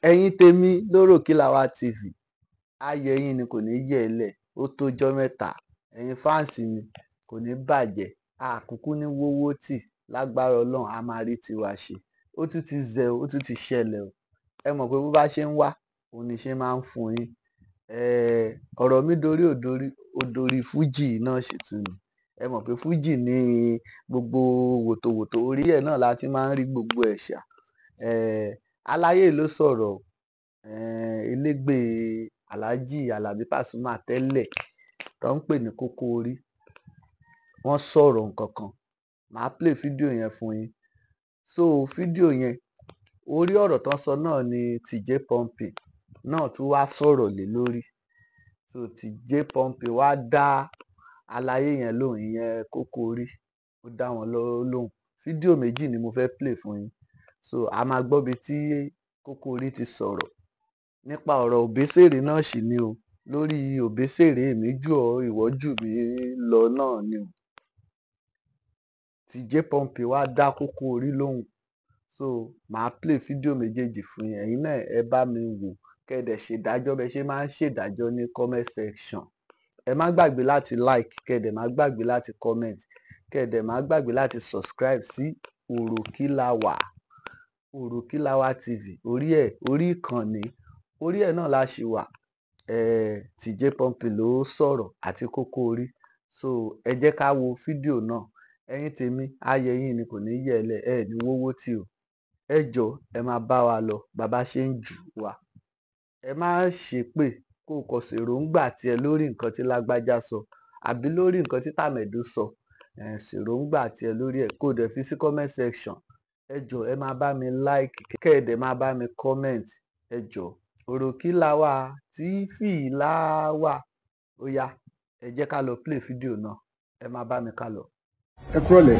ẹ̀yin tèmi lóròkìlàwà TV ayọ̀ yín ni kò ní yẹ̀ ẹ́ lẹ̀ ó tójọ́ mẹ́ta ẹ̀yin fáǹsì mi kò ní bàjẹ́ àkúkú ní wọ́wọ́ tì lágbára ọlọ́run a máa rí tiwa ṣe ó tún ti zẹ̀ ó tún ti ṣẹlẹ̀ o ẹ mọ̀ pé bó bá ṣe ń wá òun ni ṣe máa ń fún yín ọ̀rọ̀ mi dorí òdorí fújì náà ṣètò ni ẹ mọ̀ pé fújì ní gbogbo wòtòwòtò orí ẹ̀ náà la ti máa ń rí gbogbo ẹ̀ ṣá aláyé ló sọ̀rọ̀ elégbè Alhaji Alabi Pasuma tẹ́lẹ̀ tó ń pè ní Kókó Orí wọ́n sọ̀rọ̀ nǹkan kan màá play fídíò yẹn fún yín so fídíò yẹn orí ọ̀rọ̀ tó ń sọ náà ni TJ Pumping náà tún wá sọ̀rọ̀ lé lórí so TJ Pumping wá dá aláyé yẹn lóhùn ìyẹn Kókó Orí ó dá wọn lóhùn fídíò méjì ni mo fẹ́ play fún yín so a máa gbọ́ bí tí Kókó Orí ti sọ̀rọ̀ nípa ọ̀rọ̀ Òbésèré náà sì ni o lórí Òbésèré èmi jù ọ́ ìwọ jù mí lọ náà ni o TJ Pumping wá dá Kókó Orí lóhùn so màá play fídíò méjèèjì fún yín ẹ̀yin náà ẹ bá mi wò kẹ́ẹ̀dẹ̀ ṣèdájọ́ bẹ́ẹ̀ ṣe máa ń ṣèdájọ́ ní comment section ẹ má gbàgbé láti like kẹ́ẹ̀dẹ̀ má gbàgbé láti comment kẹ́ẹ̀dẹ̀ má gbàgbé láti subscribe sí Òròkìlàwà TV orí ìkànnì orí ẹ̀ náà la ṣì wà TJ Pumping ló sọ̀rọ̀ àti Kókó Orí so ẹ jẹ́ ká wo fídíò náà ẹ̀yin tèmi ayọ̀ yín ni kò ní yẹ̀ ẹ́ lẹ̀ ẹ̀ ní wọ́wọ́ tì o ẹ jọ̀ọ́ ẹ máa bá wa lọ bàbá ṣe ń jù wá ẹ má ṣépè kó o kọ ṣèròǹgbà tiẹ̀ lórí nǹkan tí lágbájá sọ àbí lórí nǹkan tí tàmẹ̀dù sọ ṣèròǹgbà tiẹ̀ lórí ẹ̀ kó o dẹ̀ fi sí comment section ẹ jọ̀ọ́ ẹ máa bá mi like kẹ́ ẹ dẹ̀ máa bá mi comment ẹ jọ̀ọ́ Òròkìlàwà TV láwà ó yá ẹ jẹ́ ká lọ play fídíò náà ẹ máa bá mi ká lọ. ẹ kúrọ̀lẹ́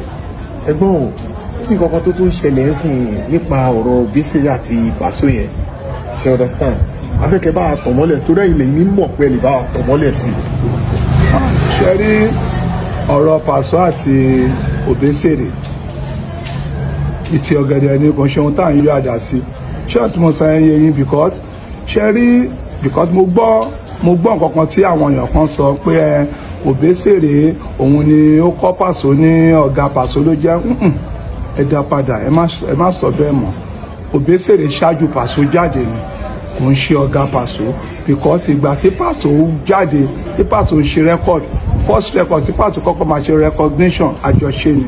ẹ̀gbọ́n o kí nǹkan kan tó tún ṣẹlẹ̀ ń sìn nípa ọ̀rọ̀ Òbésèré àti Paso yẹn ṣe understand afẹ́kẹ́ bá a tàn mọ́lẹ̀ torí ẹ̀yin lè ní mọ̀ pé lè bá a tàn mọ́lẹ̀ sí i. ṣe rí ọ̀rọ̀ Paso àti Òbésèré ìtì ọ̀gẹ̀dẹ̀ ni kò ṣe ohun tá à ń yí àdá sí ṣé ọ̀tí mo sọ ẹyin yín because mo gbọ́ nǹkan kan tí àwọn èèyàn kan sọ pé Òbésèré òun ni ó kọ́ Paso ní ọ̀gá Paso ló jẹ́ ẹ dá padà ẹ má sọ bẹ́ẹ̀ mọ́ Òbésèré ṣáájú Paso jáde ni kò ń ṣe ọ̀gá Paso because ìgbà tí Paso jáde tí Paso ń ṣe record first record tí Paso kọ́kọ́ máa ṣe recognition àjọṣe ni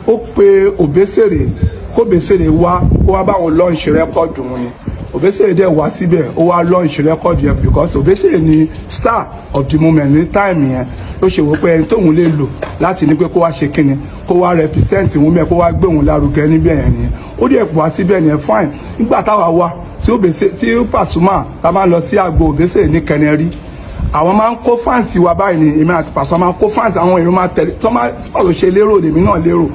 ó pe Òbésèré kó Òbésèré wá kó wá báwọn launch record òun ni Òbésèré dẹ̀ wá síbẹ̀ ó wá launch record yẹn because Òbésèré ni star of the moment ní time yẹn ló ṣe wò pé ẹni tóun lè lò láti ní pé kó wá ṣe kíni kó wá represent òun bẹ́ẹ̀ kó wá gbé òun lárugẹ níbẹ̀ yẹn nìyẹn ó dẹ̀ wá síbẹ̀ yẹn fine nígbà táwa wá tí Pasuma ta máa lọ sí àgbo Òbésèré ní Kẹnẹrí àwọn máa ń kó fáǹsì wa báyìí ni èmi àti Paso máa ń kó fáǹsì àwọn èrò máa tẹ̀lé tó máa Paso ṣe lérò lèmi náà lérò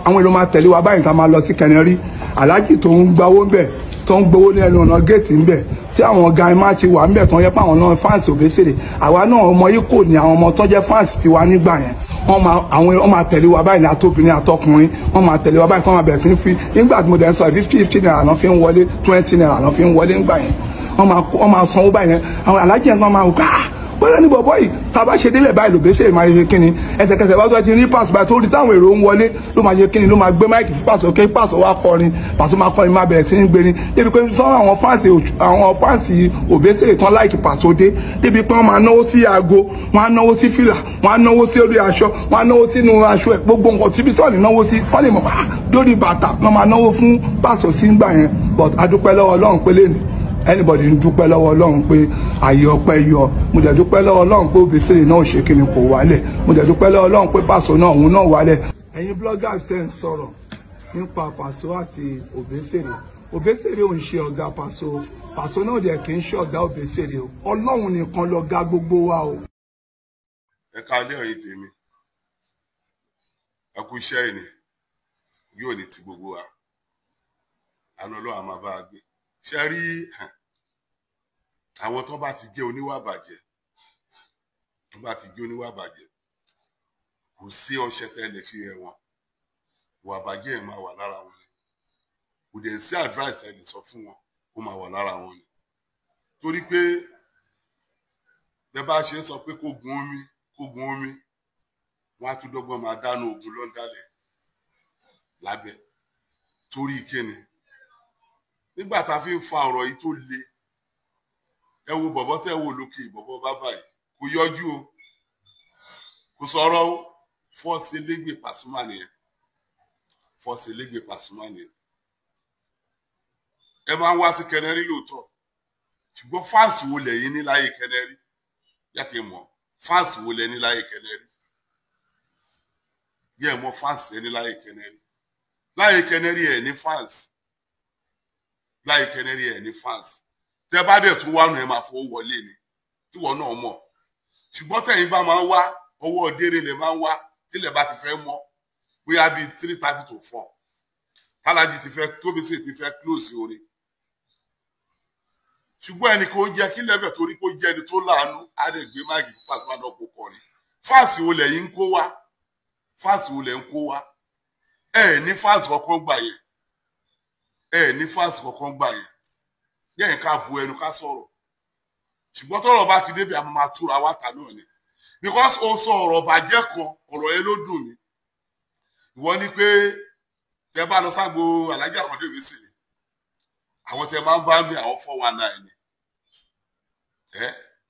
àwọn èrò máa tẹ̀lé wa báyìí tá máa lọ sí Kẹnẹrí Alhaji tó ń gbawó ń bẹ̀ tó ń gbowó ní ẹnu ọ̀nà géètì ń bẹ̀ tí àwọn ọ̀gá ẹ̀ máa ti wà ń bẹ̀ tó ń yẹ pé àwọn náà fáǹsì Òbésèré àwa náà ọmọ yìí kò ní àwọn ọmọ tó jẹ́ fáǹsì tiwa nígbà yẹn wọ́n máa tẹ̀lé wa báyìí ní àtòbìnrin àtọkùnrin wọ́n máa tẹ̀lé wa báyìí kọ́ máa bẹ̀rẹ̀ sí ń fi nígbà tí mo dẹ̀ ń sọ 50 naira náà fi ń wọlé 20 naira náà fi ń wọlé nígbà yẹn wọ́n máa sanwó báyìí yẹn àwọn Alhaji yẹn kan máa wò ká bóyá ní bọ̀bọ̀ yìí tàbá ṣe délẹ̀ báyìí l'Òbésèré máa ṣe kíni ẹsẹ̀kẹsẹ̀ bá tó ti rí Paso báyìí tó rí táwọn èrò ń wọlé ló máa ṣe kíni ló máa gbé máìkì fún Paso kí Paso wá kọrin Paso máa kọrin máa bẹ̀rẹ̀ sí ní gbérin débi pé sọ́nà àwọn fáǹsì Òbésèré tán láìkì Paso dé débi pé wọ́n máa náwó sí aago wọ́n á náwó sí fìlà wọ́n á náwó sí orí aṣọ wọ́n á náwó sínú aṣọ ẹ̀ gbogbo nǹkan síbi sọ́ọ̀nì náwó sí wọ́n lè mọ̀ lórí bàtà wọ́n máa náwó fún Paso sí ń gbà yẹn but adúpẹ́ lọ́wọ́ Ọlọ́run pé lẹ́nu anybody ń dúpẹ́ lọ́wọ́ Ọlọ́run pé àyè ọpẹ́ yọ mo dẹ̀ dúpẹ́ lọ́wọ́ Ọlọ́run pé Òbésèré náà ṣe kíni kò wálẹ̀ mo dẹ̀ dúpẹ́ lọ́wọ́ Ọlọ́run pé Paso náà òun náà wálẹ̀. ẹ̀yin bloggers ṣe ń sọ̀rọ̀ nípa Paso àti Òbésèré ò ń ṣe ọ̀gá Paso náà dẹ̀ kì í ṣe ọ̀gá Òbésèré o Ọlọ́run nìkan lọ̀gá gbogbo wa o. ẹ káalẹ́ ẹ̀yin tèmi ẹ kú iṣẹ́ ẹni yóò ní ti gbogbo wa àná Ọlọ́run á máa bá a gbé ṣe rí àwọn tó bá ti jẹ́ oníwà bàjẹ́ kò sí ọṣẹ tẹ́lẹ̀ fi rẹ̀ wọn ìwà bàjẹ́ ẹ̀ máa wà lára wọn kò dẹ̀ sí advice ẹni sọ fún wọn kó máa wà lára wọn ni torí pé bẹ́ẹ̀ bá ṣe ń sọ pé kó gun omi wọn á tún dọ́gbọ́n máa dáná ogun lọ́ndàlẹ̀ lábẹ́ torí kíni nígbà tá a fi ń fa ọ̀rọ̀ yìí tó le ẹ wo bọ̀bọ́ tẹ́ wo lókè bọ̀bọ́ bàbá yìí kò yọjú o kò sọ̀rọ̀ o fọ́ọ̀sì elégbè Pasuma nìyẹn fọ́ọ̀sì elégbè Pasuma nìyẹn ẹ máa ń wá sí Kẹnẹrí lóòótọ́ ṣùgbọ́n fáǹsì wo lẹ́yìn ní láyé Kẹnẹrí yá kí n mọ̀ fáǹsì wo lẹ́ni láyé Kẹnẹrí yẹ ẹ mọ̀ fáǹsì ẹni láyé Kẹnẹrí ẹ̀ ní fáǹsì láyé Kẹnẹrí ẹ̀ ní fáǹsì tẹ bá dẹ̀ tún wá nù ẹ máa fowó wọlé ni tíwọ náà mọ̀ ṣùgbọ́n tẹ̀yin bá máa ń wá ọwọ́ dérè lè máa ń wá tílẹ̀ bá ti fẹ́ mọ́ bóyá bíi 3:30 to 4 tálájì ti fẹ́ tóbísì ti fẹ́ close orin ṣùgbọ́n ẹnì kan jẹ́ kí lẹ́bẹ̀ torí kó jẹ́ ẹni tó láàánú á lè gbé máàgì fún Pasuma náà kó kọrin fáàsì wo lẹ́yìn ń kó wá fáàsì wo lẹ́ ń kó wá ní fáàsì kankan gbà yẹn ní fáàsì kankan gbà yẹn yẹ́n ká bu ẹnu ká sọ̀rọ̀ ṣùgbọ́n tọ́rọ̀ bá ti débi àmọ́ máa túra wá ta náà ni because ó sọ ọ̀rọ̀ bàjẹ́ kan ọ̀rọ̀ yẹn ló dùn mí ìwọ ni pé tẹ bá lọ ságbo Alhaji Akande Obesere àwọn tẹ máa ń bá mi àwọn 419 ni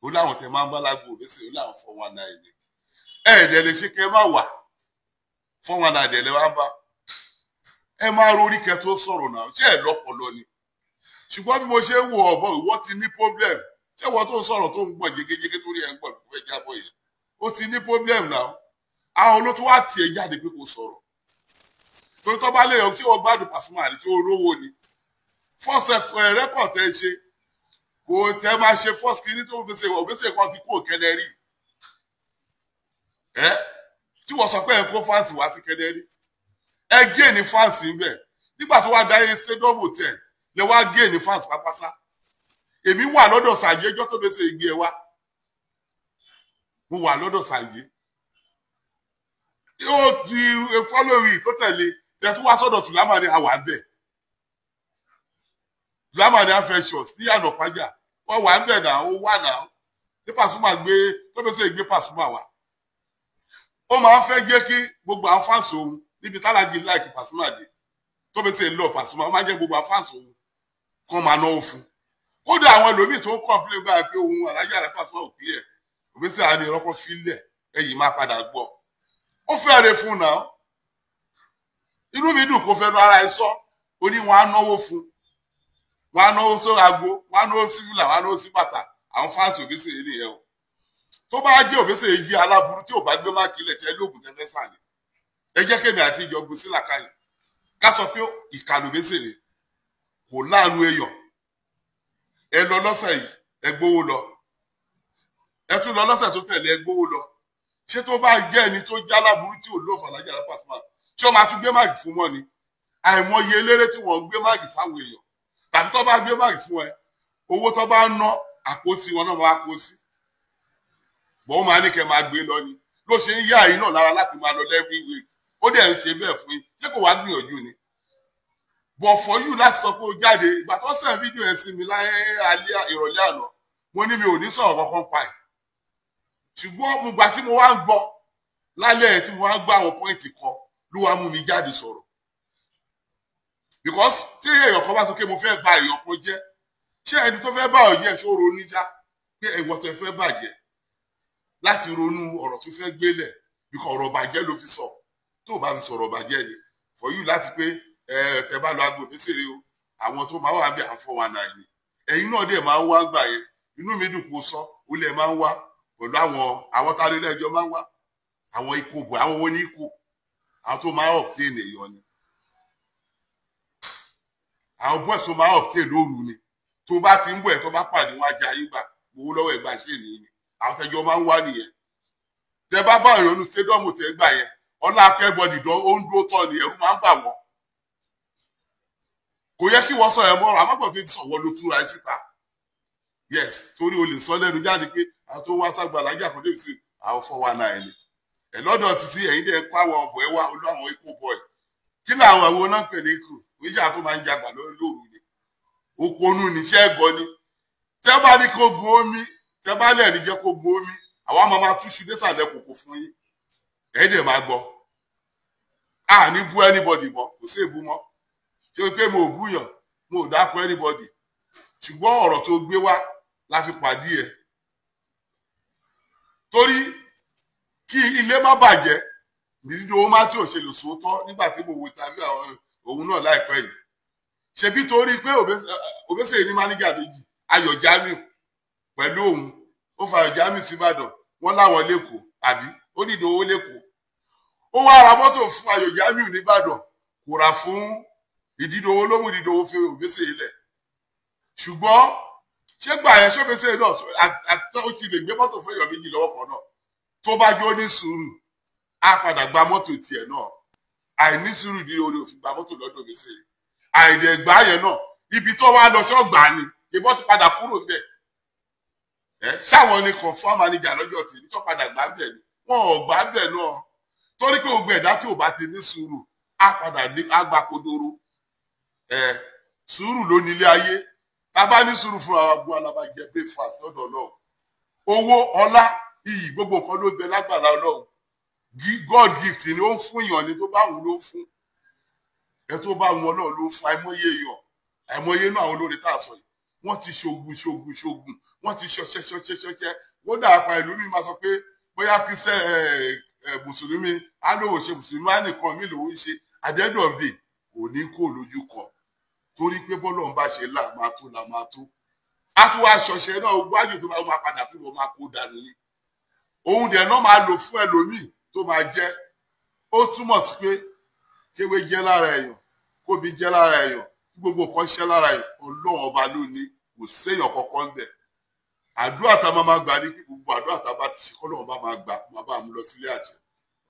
ó láwọn tẹ máa ń bá lágbo Obesere ó láwọn 419 ni ẹ̀ẹ́dẹ̀ lè ṣe kẹ́ má wà 419 dẹ̀ lè wá ń bá ẹ máa rórí kẹ́ tó sọ̀rọ̀ náà ṣé ẹ̀ lọ́pọlọ ni ṣùgbọ́n bí mo ṣe ń wo ọ̀bọ̀ ìwọ ti ní problem ṣé ìwọ tó ń sọ̀rọ̀ tó ń gbọ̀n jégéjégé torí ẹ̀ ń gbọ̀n fẹ́ jábọ̀ yẹn ó ti ní problem náà àwọn olótú wá tiẹ̀ jáde pé kò sọ̀rọ̀ torí tó bá léyàn tí wọ́n gbádùn Pasuma àti tí ó rówó ni fọ́ọ̀sì rẹ́pọ̀ tẹ́ ṣe kò tẹ́ máa ṣe fọ́ọ̀sì kìíní tó fi ṣe Obesere kan ti kó Kẹnẹrí tí wọ́n sọ pé ẹ̀ kó fáǹsì wá sí Kẹnẹrí ẹ gé ní fáǹsì ń bẹ̀ nígbà tó wá dáyé stadium hotel lè wá gé ní fáǹsì pátápátá èmi wà lọ́dọ̀ Sàyé ẹjọ́ tó Obesere gbé ẹ wá mo wà lọ́dọ̀ Sàyé yóò di fọ́lọ́wì tó tẹ̀lé tẹ̀tú wá sọ́dọ̀ Tùlámà ní àwà ń bẹ̀ Tùlámà ní afẹ́ṣọ̀s ní àná pàjá wọ́n wà ń bẹ̀ náà ó wà náà tí Pasuma gbé tó Obesere gbé Pasuma wá ó máa ń fẹ́ jẹ́ kí gbogbo àwọn fáǹsì òun níbi tálájì láìkì Pasuma dé tó Obesere lọ Pasuma ó máa ń jẹ́ gbogbo àwọn fáǹsì òun kan máa náwó fún kódà àwọn ẹlòmíì tó ń kọ́ńpilé gbà pé òun Alhaji Alhaji Pasuma ò clear Obesere á ní ìrọ́pọ̀ fílẹ̀ ẹ̀yìn máa padà gbọ́ ó fẹ́rẹ̀ fún náà inú mi dùn kó fẹ́nu ara ẹ sọ ó ní wọn á náwó fún wọn á náwó sí agbo wọn á náwó sí fìlà wọn á náwó sí bàtà àwọn fáǹsì Obesere nìyẹn o tó bá jẹ́ Obesere yí aláburú tí ò bá gbé mákìlẹ̀ jẹ́ lóògùn tẹ́fẹ́ sàn ni ẹ jẹ́ kémi àti ìjọ gbèsè làkàyè ká sọ pé ìkànnì Obesere kò láàánú èèyàn ẹ lọ lọ́sẹ̀ yìí ẹ gbówó lọ ẹ tún lọ lọ́sẹ̀ tó tẹ̀lé ẹ gbówó lọ ṣé tó bá jẹ́ ẹni tó já láburú tí ò lóòfà Alhaji Alhaji Pasuma ṣé ó máa tún gbé máàgì fún mọ́ ni àìmọye eléré tí wọ́n ń gbé máàgì fáwọn èèyàn tàbí tó bá gbé máàgì fún ẹ owó tó bá ná àpótí wọn náà máa kó sí bọ́n ó máa ní kẹ́ máa gbé lọ ni ló ṣe ń yá yìí náà lára láti máa lọ every week ó dẹ̀ ń ṣe bẹ́ẹ̀ fún yín ṣé kò wá gbìyànjú ni but for you láti sọ pé ó jáde ìgbà tó send fídíò ẹ̀ sí mi láyé alẹ́ ìrọ̀lẹ́ àná mo ní mi ò ní sọ̀rọ̀ kankan pa ẹ̀ ṣùgbọ́n mo gbà tí mo wá ń gbọ́ lálẹ́ ẹ̀ tí mo wá ń gbọ́ àwọn pọ́ìntì kan ló wá mú mi jáde sọ̀rọ̀ because tí èèyàn kan bá sọ pé mo fẹ́ bà èèyàn kan jẹ́ ṣé ẹni tó fẹ́ bà ọ̀ yẹ ṣó ronú já pé ẹ̀wọ̀n tó fẹ́ bàjẹ́ láti ronú ọ̀rọ̀ tó fẹ́ gbélẹ̀ bíkọ́ ọ̀rọ̀ bàjẹ́ ló fi sọ tó bá fi sọ̀rọ̀ bàjẹ́ ni for you láti pé tẹ bá lọ agbo Obesere o àwọn tó máa wà bí à ń 419 ni ẹ̀yin náà dẹ̀ máa ń wá gbà yẹn inú mi dùn kó sọ ó lẹ̀ máa ń wá pẹ̀lú àwọn tá a lé lẹ́jọ́ máa ń wá àwọn ikú bọ̀ àwọn owó ní ikú àwọn tó máa obtain èèyàn ni àwọn boys tó máa obtain lóru ni tó bá ti ń bọ̀ ẹ̀ tó bá pàdé wọn ajá yín gbà gbowó lọ́wọ́ ẹ̀gbà ṣe nìyí ni àwọn tẹjọ́ máa ń wá nìyẹn tẹ bá bá ìrònú stadium tẹ gbà yẹn ọlá akẹ́bọ̀dì dán ó ń dúró tọ́ ni ẹ̀rù máa ń bà wọ́n kò yẹ kí wọ́n sọ ẹ̀ mọ́ra àmọ́gbọ̀n fi sọ̀wọ́ ló túra ẹ síta yes torí o lè sọ lẹ́nu jáde pé àwọn tó wá ságbà Alhaji Akande Obesere àwọn 419 ni ẹ̀ lọ́dọ̀ títí ẹ̀yin dẹ̀ pa àwọn ọ̀bọ̀ ẹ̀ wá olú àwọn ikú bọ̀ ẹ̀ kí ni àwọn náà pè ní ikú ìjà tó máa ń jagbà lóru ni òpònú níṣẹ́ ẹ̀gọ́ ni tẹ́ bá ní kó gun omi tẹ́ bá lẹ́ẹ̀rí jẹ́ kó gun omi àwa máa túṣu désàlẹ̀ kòkò fún yín ẹ̀ẹ́dẹ̀ máa gbọ́ a ní bú anybody mọ́ kò sí èbú mọ́ ṣé o pé mo ò búyàn mo ò dákun anybody ṣùgbọ́n ọ̀rọ̀ tó gbé wá la fi pàdé ẹ̀ torí kí ilé má bàjẹ́ nídìí owó má tí ò ṣe lò sóòótọ́ nígbà tí mo wo tàbí òun náà láìpẹ́ yìí ṣebí torí pé Obesere ní máníjà méjì Ayọ̀ Jamiu pẹ̀lú òun ó fa Ayọ̀ Jamiu sí Ìbàdàn wọ́n láwọn lẹ́kọ̀ọ́ àbí ó nídìí owó lẹ́kọ̀ọ́ ó wá ra mọ́tò fún Ayọ̀ Jamiu nìbàdàn kò rà fún ìdídòwó ló mú ìdídòwó fi Obesere lẹ̀ ṣùgbọ́n ṣé gbà yẹn Obesere náà ó ti lè gbé mọ́tò fún èèyàn méjì lọ́wọ́ kan náà tó bá jó ní sùúrù á padà gba mọ́tò tiẹ̀ náà àìní sùúrù ní orí òfin gba mọ́tò lọ́dọ̀ Obesere àìdẹ̀gbá yẹn náà ibi tó wá lọ ṣọ́gbà ni ìbọn ti padà kúrò ń bẹ̀ ṣáwọn ni confam manager lọ́jọ́ tí ní tó padà gbà ń bẹ̀ ni wọn ò gbà ń bẹ̀ náà torí pé gbogbo ẹ̀dá tí ò bá ti ní sùúrù á padà ní àgbà kodoro sùúrù ló nílé ayé tá a bá ní sùúrù fúnra wa gbọ́ alábàjẹ́ breakfast lọ́dọ̀ náà owó ọlá iyì gbogbo nǹkan ló bẹ lágbàlá Ọlọ́run God gift ni ó ń fún èèyàn ni tó bá wù ló ń fún ẹ tó bá wọn náà ló ń fún àìmọye èèyàn àìmọye náà àwọn olórí tá a sọ yìí wọ́n ti ṣogun wọ́n ti ṣọṣẹ wọ́n dà pa ìlú mi máa sọ pé bóyá kristian mùsùlùmí á lóun ṣe mùsùlùmí á nìkan mí lòun ṣe at the end of the day kò ní kó lójú kan torí pé bọ́lọ̀ ń bá ṣe là máa tó á tún wá ṣọṣẹ náà gbájú tó bá máa padà tó lọ máa kó dànù yìí òun dẹ̀ náà máa lò fún ẹlòmíì tó máa jẹ́ ó túmọ̀ sí pé kéwé jẹ́ lára èèyàn kóbi jẹ́ lára èèyàn kí gbogbo kan ṣẹ́ lára èèyàn Ọlọ́run ọba ló ní kò séèyàn kankan bẹ̀ àdúrà tá a máa gbà ní kí gbogbo àdúrà tá a bá ti ṣe kọ́lọ́run bá máa gbà máa bá mú lọ sílé àjẹ́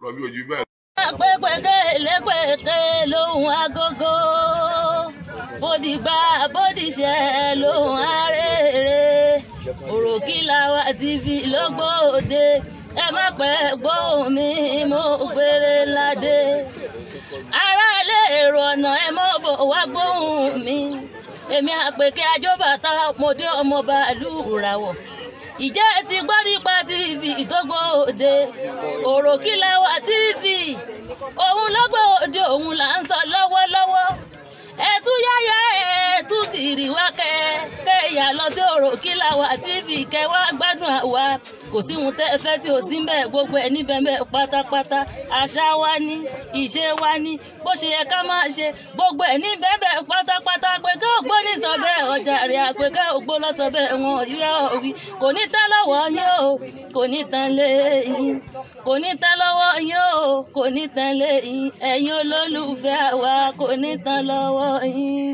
rọ̀mí ojú bẹ́ẹ̀. pẹ́pẹ́kẹ́ lẹ́pẹ́kẹ́ lóhùn agogo bódìgbà bódìṣẹ́ lóhùn arére Òròkìlàwà TV lógbòde ẹ má pẹ́ gbóhùn mi mo gbére ládé aráalé èrò ọ̀nà ẹ mọ́ bò wá gbóhùn mi èmi Àpèkẹ́ Ajóbàtà ọmọdé ọmọ bàálù ràwọ̀ ìjẹ́ ti gbọ́ nípa TV tó gbòde Òròkìlàwà TV òun lọ́gbòde òun là ń sọ lọ́wọ́lọ́wọ́ ẹtúyáyá ẹtúkìrì wá kẹyà lọ sí Òròkìlàwà TV kẹwà gbádùn àwa kò sí ohun tẹ́ fẹ́ tí ò sí mbẹ gbogbo ẹ níbẹ̀ mbẹ pátápátá àṣà wa ní ìṣe wa ní bó ṣe yẹ ká máa ṣe gbogbo ẹ níbẹ̀ mbẹ pátápátá Àpèkẹ́ Ògbóni sọ bẹ́ẹ̀ ọjà rẹ Àpèkẹ́ Ògbó lọ sọ bẹ́ẹ̀ wọn ìwé òwì kò ní tẹ́ lọ́wọ́ yín o kò ní tán lé yín kò ní tán lọ́wọ́ yín o kò ní tán lé yín ẹ̀yin olólùfẹ́ àwa kò ní tán lọ́wọ́ yín.